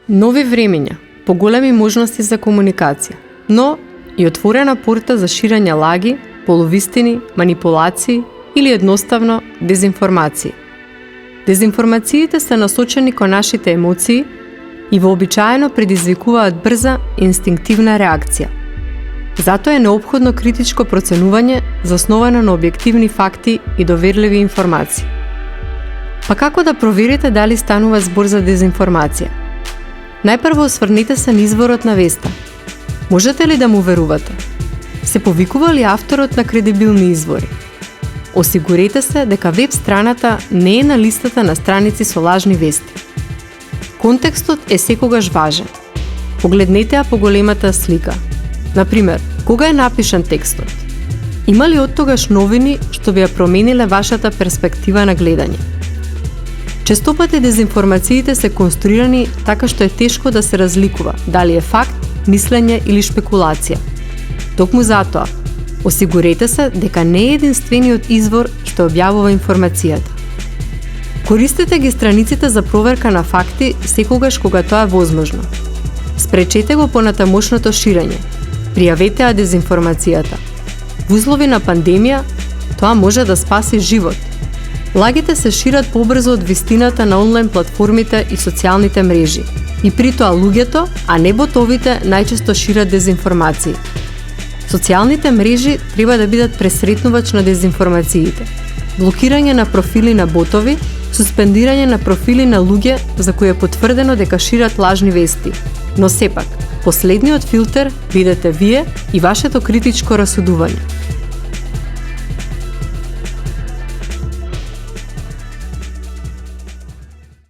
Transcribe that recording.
Нови времења, поголеми можности за комуникација, но и отворена порта за ширење лаги, полувистини, манипулации или едноставно дезинформации. Дезинформациите се насочени кон нашите емоции и вообичаено предизвикуваат брза и инстинктивна реакција. Затоа е неопходно критичко проценување засновано на објективни факти и доверливи информации. Па како да проверите дали станува збор за дезинформација? Најпрво осврнете се на изворот на веста. Можете ли да му верувате? Се повикува ли авторот на кредибилни извори? Осигурете се дека веб страната не е на листата на страници со лажни вести. Контекстот е секогаш важен. Погледнете ја по големата слика. Например, кога е напишан текстот? Има ли оттогаш новини што би ја промениле вашата перспектива на гледање? Честопати дезинформациите се конструирани така што е тешко да се разликува дали е факт, мислење или шпекулација. Токму затоа, осигурете се дека не е единствениот извор што објавува информацијата. Користете ги страниците за проверка на факти секогаш кога тоа е возможно. Спречете го понатамошното ширење. Пријавете ја дезинформацијата. Во услови на пандемија, тоа може да спаси живот. Лагите се шират побрзо од вистината на онлайн платформите и социјалните мрежи. И при тоа луѓето, а не ботовите, најчесто шират дезинформации. Социјалните мрежи треба да бидат пресретнувач на дезинформациите. Блокирање на профили на ботови, суспендирање на профили на луѓе за кои е потврдено дека шират лажни вести. Но сепак, последниот филтер бидете вие и вашето критичко расудување.